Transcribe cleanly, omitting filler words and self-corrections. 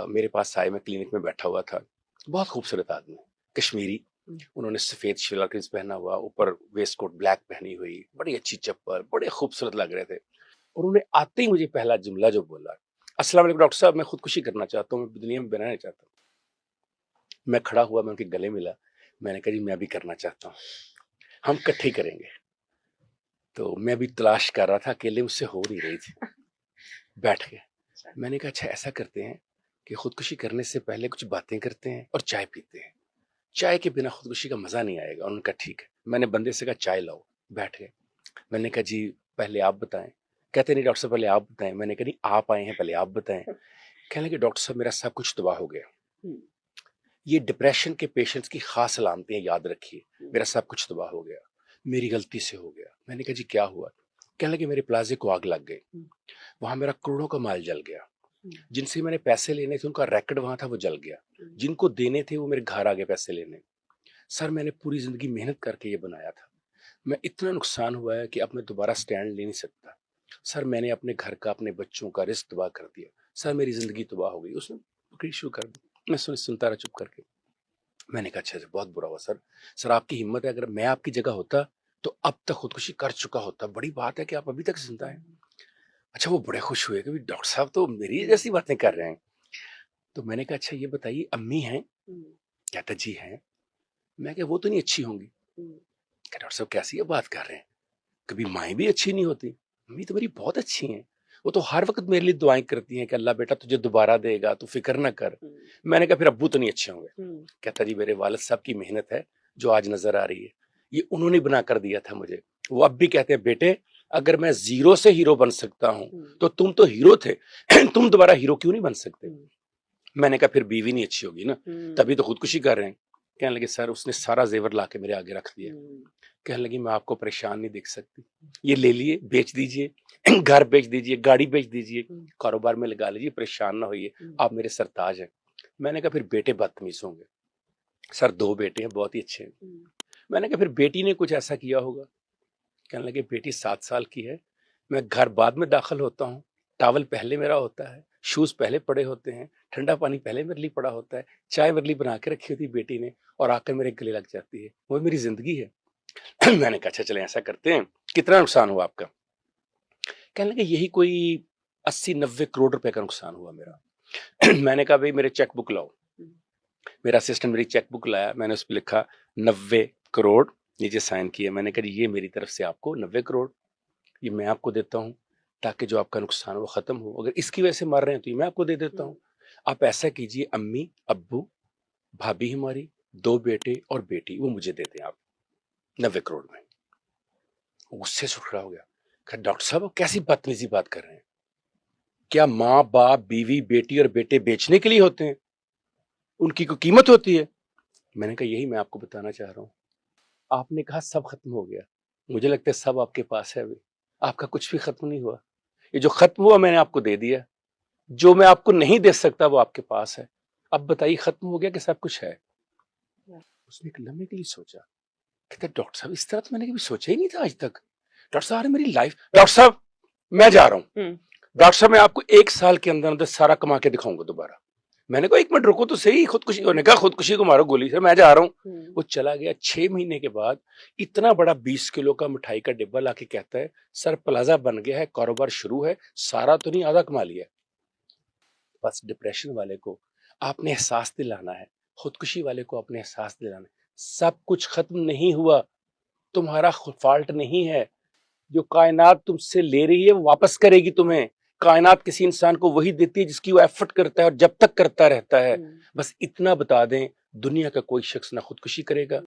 میرے پاس آئے, میں کلینک میں بیٹھا ہوا تھا. بہت خوبصورت آدمی, کشمیری, انہوں نے سفید شلوار قمیض پہنا ہوا, اوپر ویسٹ کوٹ بلیک پہنی ہوئی, بڑی اچھی چپل, بڑے خوبصورت لگ رہے تھے. اور انہوں نے آتے ہی مجھے پہلا جملہ جو بولا, السلام علیکم ڈاکٹر صاحب, میں خودکشی کرنا چاہتا ہوں, میں دنیا میں بنانا چاہتا ہوں. میں کھڑا ہوا, میں ان کے گلے ملا, میں نے کہا جی میں بھی کرنا چاہتا ہوں, ہم اکٹھے کریں گے. تو میں بھی تلاش کر رہا تھا, اکیلے مجھ سے ہو نہیں رہی تھی. بیٹھ گئے. میں نے کہا اچھا ایسا کرتے ہیں کہ خودکشی کرنے سے پہلے کچھ باتیں کرتے ہیں اور چائے پیتے ہیں, چائے کے بنا خودکشی کا مزہ نہیں آئے گا. انہوں نے کہا ٹھیک ہے. میں نے بندے سے کہا چائے لاؤ. بیٹھ گئے. میں نے کہا جی پہلے آپ بتائیں. کہتے نہیں ڈاکٹر صاحب پہلے آپ بتائیں. میں نے کہا نہیں آپ آئے ہیں پہلے آپ بتائیں. کہنے لگے ڈاکٹر صاحب میرا سب کچھ تباہ ہو گیا. یہ ڈپریشن کے پیشنٹس کی خاص علامتیں ہیں, یاد رکھیے. میرا سب کچھ تباہ ہو گیا, میری غلطی سے ہو گیا. میں نے کہا جی کیا ہوا؟ کہنے لگے میرے پلازے کو آگ لگ گئی, وہاں میرا کروڑوں کا مال جل گیا, جن سے میں نے پیسے لینے تھے ان کا ریکارڈ وہاں تھا وہ جل گیا, جن کو دینے تھے وہ میرے گھر آ گئے پیسے لینے. سر میں نے پوری زندگی محنت کر کے یہ بنایا تھا, میں اتنا نقصان ہوا ہے کہ اب میں دوبارہ سٹینڈ لے نہیں سکتا. سر میں نے اپنے گھر کا اپنے بچوں کا رزق تباہ کر دیا. سر میری زندگی تباہ ہو گئی. اس نے پکڑی شروع کر دی. میں سنتا رہا چپ کر کے. میں نے کہا اچھا بہت برا ہوا سر. سر آپ کی ہمت ہے, اگر میں آپ کی جگہ ہوتا تو اب تک خودکشی کر چکا ہوتا. بڑی بات ہے کہ آپ ابھی تک زندہ ہیں. اچھا وہ بڑے خوش ہوئے کہ ڈاکٹر صاحب تو میری جیسی باتیں کر رہے ہیں. تو میں نے کہا اچھا یہ بتائیے امی ہیں؟ کہتا جی ہیں. میں کہ وہ تو نہیں اچھی ہوں گی. کہ ڈاکٹر صاحب کیسی یہ بات کر رہے ہیں, کبھی مائیں بھی اچھی نہیں ہوتی. امی تو میری بہت اچھی ہیں, وہ تو ہر وقت میرے لیے دعائیں کرتی ہیں کہ اللہ بیٹا تجھے دوبارہ دے گا, تو فکر نہ کر. میں نے کہا پھر ابو تو نہیں اچھے ہوں گے. کہتا جی میرے والد صاحب کی محنت ہے جو آج نظر آ رہی ہے, یہ انہوں نے بنا کر دیا تھا مجھے. وہ اب بھی کہتے ہیں بیٹے اگر میں زیرو سے ہیرو بن سکتا ہوں تو تم تو ہیرو تھے, تم دوبارہ ہیرو کیوں نہیں بن سکتے؟ میں نے کہا پھر بیوی نہیں اچھی ہوگی نا, تبھی تو خودکشی کر رہے ہیں. کہنے لگے سر اس نے سارا زیور لا کے میرے آگے رکھ دیا. کہنے لگی میں آپ کو پریشان نہیں دیکھ سکتی, یہ لے لیے بیچ دیجئے, گھر بیچ دیجئے, گاڑی بیچ دیجئے, کاروبار میں لگا لیجئے, پریشان نہ ہوئیے, آپ میرے سرتاج ہیں. میں نے کہا پھر بیٹے بدتمیز ہوں گے. سر 2 بیٹے ہیں بہت ہی اچھے ہیں. میں نے کہا پھر بیٹی نے کچھ ایسا کیا ہوگا. کہنے لگے بیٹی 7 سال کی ہے, میں گھر بعد میں داخل ہوتا ہوں, ٹاول پہلے میرا ہوتا ہے, شوز پہلے پڑے ہوتے ہیں, ٹھنڈا پانی پہلے میرے لیے پڑا ہوتا ہے, چائے میرے لیے بنا کے رکھی ہوتی بیٹی نے, اور آ کے میرے گلے لگ جاتی ہے. وہ میری زندگی ہے. میں نے کہا اچھا چلیں ایسا کرتے ہیں, کتنا نقصان ہوا آپ کا؟ کہنے لگے یہی کوئی 80-90 کروڑ روپے کا نقصان ہوا میرا. میں نے کہا بھائی میرے چیک بک لاؤ. میرا اسسٹنٹ میری چیک بک لایا, میں نے اس پہ لکھا 90 کروڑ, نیچے سائن کیا. میں نے کہا یہ میری طرف سے آپ کو 90 کروڑ, یہ میں آپ کو دیتا ہوں تاکہ جو آپ کا نقصان وہ ختم ہو. اگر اس کی وجہ سے مر رہے ہیں تو یہ میں آپ کو دے دیتا ہوں. آپ ایسا کیجئے, امی ابو بھابھی ہماری 2 بیٹے اور بیٹی وہ مجھے دے دیں آپ 90 کروڑ میں. غصے سے کھڑا ہو گیا. کہ ڈاکٹر صاحب آپ کیسی بدتمیزی بات کر رہے ہیں؟ کیا ماں باپ بیوی بیٹی اور بیٹے بیچنے کے لیے ہوتے ہیں؟ ان کی کوئی قیمت ہوتی ہے؟ میں نے کہا یہی میں آپ کو بتانا چاہ رہا ہوں. آپ نے کہا سب ختم ہو گیا, مجھے لگتا ہے سب آپ کے پاس ہے ابھی, آپ کا کچھ بھی ختم نہیں ہوا. یہ جو ختم ہوا میں نے آپ کو دے دیا, جو میں آپ کو نہیں دے سکتا وہ آپ کے پاس ہے. اب بتائیے ختم ہو گیا کہ سب کچھ ہے؟ اس نے ایک لمحے کے لیے سوچا, کہتا ڈاکٹر صاحب اس طرح تو میں نے کبھی سوچا ہی نہیں تھا آج تک. ڈاکٹر صاحب میری لائف, ڈاکٹر صاحب میں جا رہا ہوں, ڈاکٹر صاحب میں آپ کو 1 سال کے اندر اندر سارا کما کے دکھاؤں گا دوبارہ. میں نے کہا 1 منٹ رکو تو صحیح, خودکشی ہونے کا, خودکشی کو مارو گولی سے, میں جا رہا ہوں. وہ چلا گیا. 6 مہینے کے بعد اتنا بڑا 20 کلو کا مٹھائی کا ڈبہ لا کے کہتا ہے سر پلازا بن گیا ہے, کاروبار شروع ہے, سارا تو نہیں آدھا کما لیا. بس ڈپریشن والے کو آپ نے احساس دلانا ہے, خودکشی والے کو اپنے احساس دلانا ہے, سب کچھ ختم نہیں ہوا, تمہارا فالٹ نہیں ہے. جو کائنات تم سے لے رہی ہے وہ واپس کرے گی تمہیں. کائنات کسی انسان کو وہی دیتی ہے جس کی وہ ایفرٹ کرتا ہے اور جب تک کرتا رہتا ہے. بس اتنا بتا دیں, دنیا کا کوئی شخص نہ خودکشی کرے گا